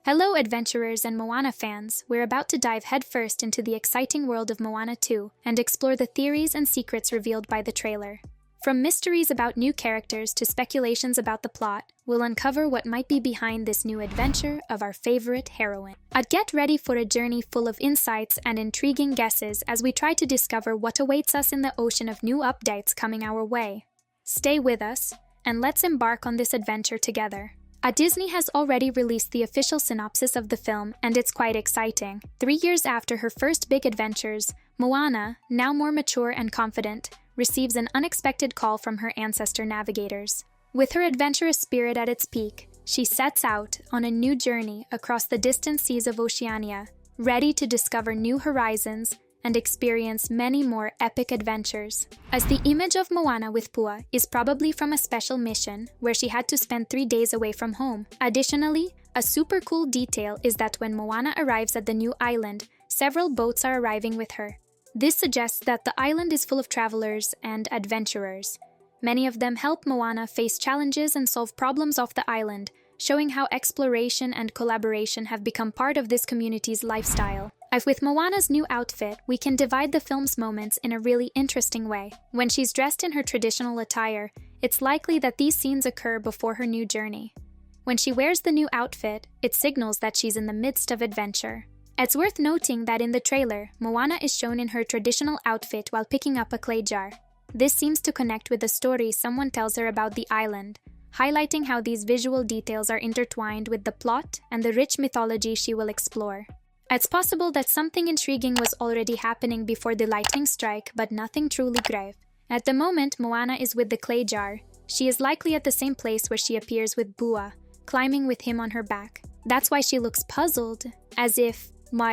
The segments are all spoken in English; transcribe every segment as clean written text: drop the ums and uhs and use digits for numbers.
Hello, adventurers and Moana fans. We're about to dive headfirst into the exciting world of Moana 2 and explore the theories and secrets revealed by the trailer. From mysteries about new characters to speculations about the plot, we'll uncover what might be behind this new adventure of our favorite heroine. Get ready for a journey full of insights and intriguing guesses as we try to discover what awaits us in the ocean of new updates coming our way. Stay with us, and let's embark on this adventure together. Disney has already released the official synopsis of the film, and it's quite exciting. 3 years after her first big adventures, Moana, now more mature and confident, receives an unexpected call from her ancestor navigators. With her adventurous spirit at its peak, she sets out on a new journey across the distant seas of Oceania, ready to discover new horizons and experience many more epic adventures. As the image of Moana with Pua is probably from a special mission where she had to spend 3 days away from home. Additionally, a super cool detail is that when Moana arrives at the new island, several boats are arriving with her. This suggests that the island is full of travelers and adventurers. Many of them help Moana face challenges and solve problems off the island, showing how exploration and collaboration have become part of this community's lifestyle. As with Moana's new outfit, we can divide the film's moments in a really interesting way. When she's dressed in her traditional attire, it's likely that these scenes occur before her new journey. When she wears the new outfit, it signals that she's in the midst of adventure. It's worth noting that in the trailer, Moana is shown in her traditional outfit while picking up a clay jar. This seems to connect with the story someone tells her about the island, highlighting how these visual details are intertwined with the plot and the rich mythology she will explore. It's possible that something intriguing was already happening before the lightning strike, but nothing truly grave. At the moment Moana is with the clay jar, she is likely at the same place where she appears with Bua, climbing with him on her back. That's why she looks puzzled, as if,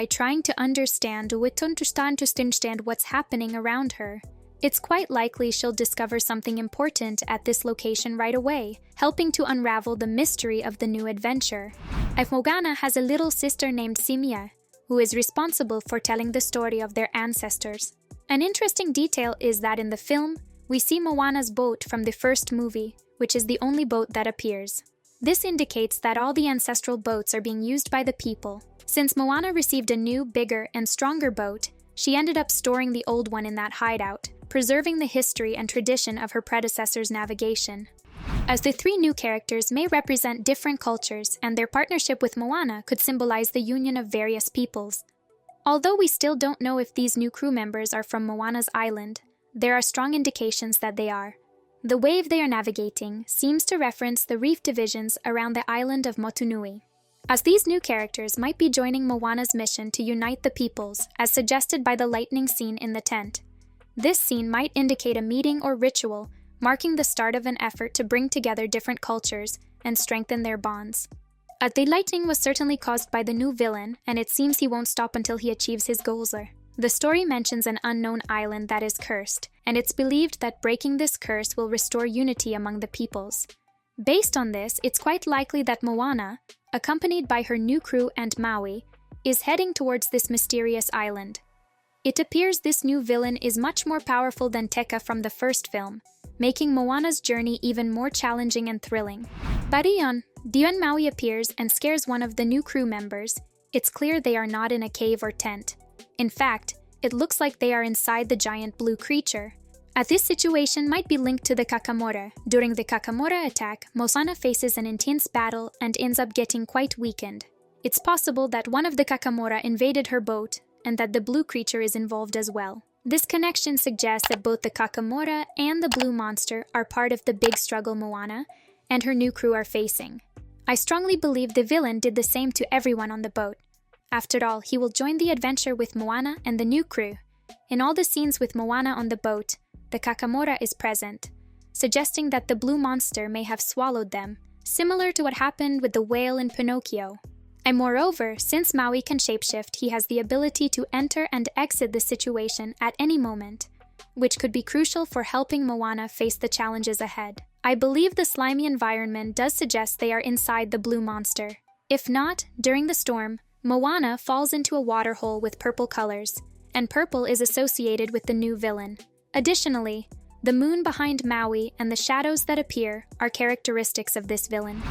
trying to understand what's happening around her. It's quite likely she'll discover something important at this location right away, helping to unravel the mystery of the new adventure. Moana has a little sister named Simia, who is responsible for telling the story of their ancestors. An interesting detail is that in the film, we see Moana's boat from the first movie, which is the only boat that appears. This indicates that all the ancestral boats are being used by the people. Since Moana received a new, bigger, and stronger boat, she ended up storing the old one in that hideout, preserving the history and tradition of her predecessor's navigation. As the 3 new characters may represent different cultures, and their partnership with Moana could symbolize the union of various peoples. Although we still don't know if these new crew members are from Moana's island, there are strong indications that they are. The wave they are navigating seems to reference the reef divisions around the island of Motunui. As these new characters might be joining Moana's mission to unite the peoples, as suggested by the lightning scene in the tent. This scene might indicate a meeting or ritual, marking the start of an effort to bring together different cultures and strengthen their bonds. The lightning was certainly caused by the new villain, and it seems he won't stop until he achieves his goals. The story mentions an unknown island that is cursed, and it's believed that breaking this curse will restore unity among the peoples. Based on this, it's quite likely that Moana, accompanied by her new crew and Maui, is heading towards this mysterious island. It appears this new villain is much more powerful than Teka from the first film, making Moana's journey even more challenging and thrilling. Dion Maui appears and scares one of the new crew members. It's clear they are not in a cave or tent. In fact, it looks like they are inside the giant blue creature. This situation might be linked to the Kakamora. During the Kakamora attack, Moana faces an intense battle and ends up getting quite weakened. It's possible that one of the Kakamora invaded her boat, and that the blue creature is involved as well. This connection suggests that both the Kakamora and the blue monster are part of the big struggle Moana and her new crew are facing. I strongly believe the villain did the same to everyone on the boat. After all, he will join the adventure with Moana and the new crew. In all the scenes with Moana on the boat, the Kakamora is present, suggesting that the blue monster may have swallowed them, similar to what happened with the whale in Pinocchio. And moreover, since Maui can shapeshift, he has the ability to enter and exit the situation at any moment, which could be crucial for helping Moana face the challenges ahead. I believe the slimy environment does suggest they are inside the blue monster. If not, during the storm, Moana falls into a water hole with purple colors, and purple is associated with the new villain. Additionally, the moon behind Maui and the shadows that appear are characteristics of this villain.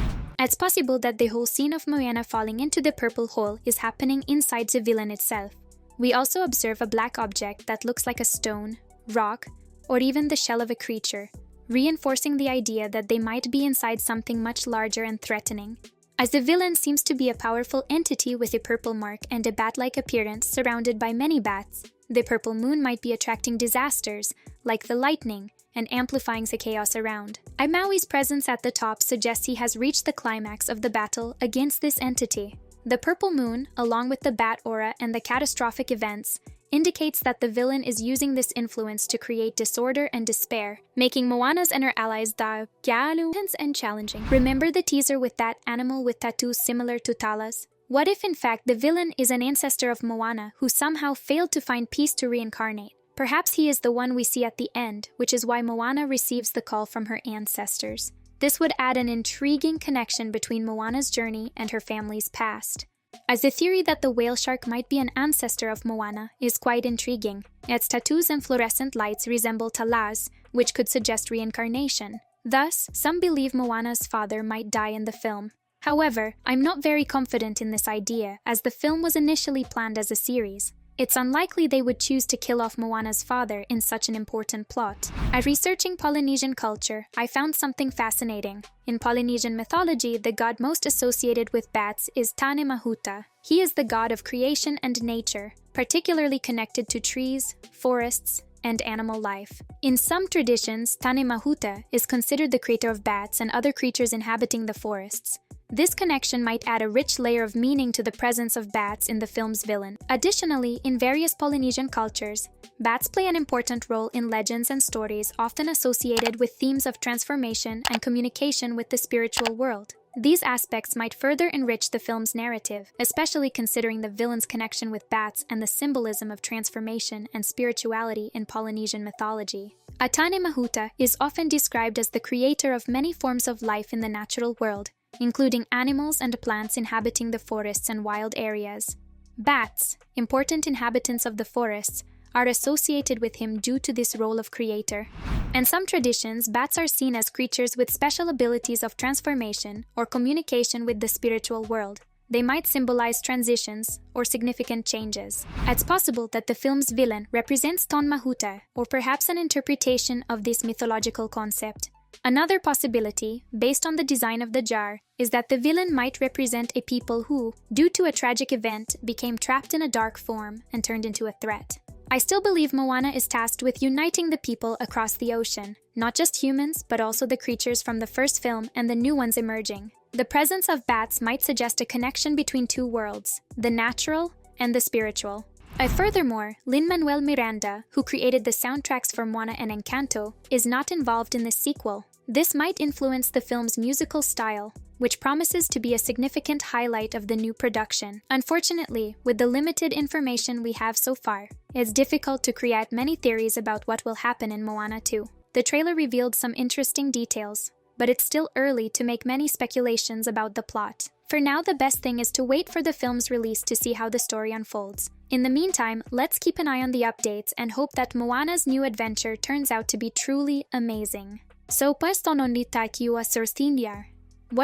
It's possible that the whole scene of Moana falling into the purple hole is happening inside the villain itself. We also observe a black object that looks like a stone, rock, or even the shell of a creature, reinforcing the idea that they might be inside something much larger and threatening. As the villain seems to be a powerful entity with a purple mark and a bat-like appearance surrounded by many bats, the purple moon might be attracting disasters, like the lightning, and amplifying the chaos around. Maui's presence at the top suggests he has reached the climax of the battle against this entity. The purple moon, along with the bat aura and the catastrophic events, indicates that the villain is using this influence to create disorder and despair, making Moana's and her allies intense and challenging. Remember the teaser with that animal with tattoos similar to Tala's? What if in fact the villain is an ancestor of Moana who somehow failed to find peace to reincarnate? Perhaps he is the one we see at the end, which is why Moana receives the call from her ancestors. This would add an intriguing connection between Moana's journey and her family's past. As the theory that the whale shark might be an ancestor of Moana is quite intriguing. Its tattoos and fluorescent lights resemble Tala's, which could suggest reincarnation. Thus, some believe Moana's father might die in the film. However, I'm not very confident in this idea, as the film was initially planned as a series. It's unlikely they would choose to kill off Moana's father in such an important plot. As researching Polynesian culture, I found something fascinating. In Polynesian mythology, the god most associated with bats is Tane Mahuta. He is the god of creation and nature, particularly connected to trees, forests, and animal life. In some traditions, Tane Mahuta is considered the creator of bats and other creatures inhabiting the forests. This connection might add a rich layer of meaning to the presence of bats in the film's villain. Additionally, in various Polynesian cultures, bats play an important role in legends and stories often associated with themes of transformation and communication with the spiritual world. These aspects might further enrich the film's narrative, especially considering the villain's connection with bats and the symbolism of transformation and spirituality in Polynesian mythology. Atane Mahuta is often described as the creator of many forms of life in the natural world, including animals and plants inhabiting the forests and wild areas. Bats, important inhabitants of the forests, are associated with him due to this role of creator. In some traditions, bats are seen as creatures with special abilities of transformation or communication with the spiritual world. They might symbolize transitions or significant changes. It's possible that the film's villain represents Ton Mahuta, or perhaps an interpretation of this mythological concept. Another possibility, based on the design of the jar, is that the villain might represent a people who, due to a tragic event, became trapped in a dark form and turned into a threat. I still believe Moana is tasked with uniting the people across the ocean, not just humans, but also the creatures from the first film and the new ones emerging. The presence of bats might suggest a connection between two worlds, the natural and the spiritual. Furthermore, Lin-Manuel Miranda, who created the soundtracks for Moana and Encanto, is not involved in the sequel. This might influence the film's musical style, which promises to be a significant highlight of the new production. Unfortunately, with the limited information we have so far, it's difficult to create many theories about what will happen in Moana 2. The trailer revealed some interesting details, but it's still early to make many speculations about the plot. For now, the best thing is to wait for the film's release to see how the story unfolds. In the meantime, let's keep an eye on the updates and hope that Moana's new adventure turns out to be truly amazing. So, what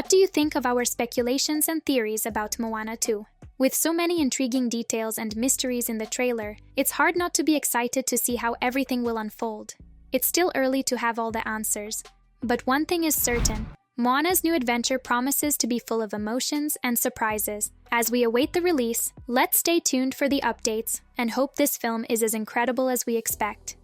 do you think of our speculations and theories about Moana 2? With so many intriguing details and mysteries in the trailer, it's hard not to be excited to see how everything will unfold. It's still early to have all the answers, but one thing is certain. Moana's new adventure promises to be full of emotions and surprises. As we await the release, let's stay tuned for the updates and hope this film is as incredible as we expect.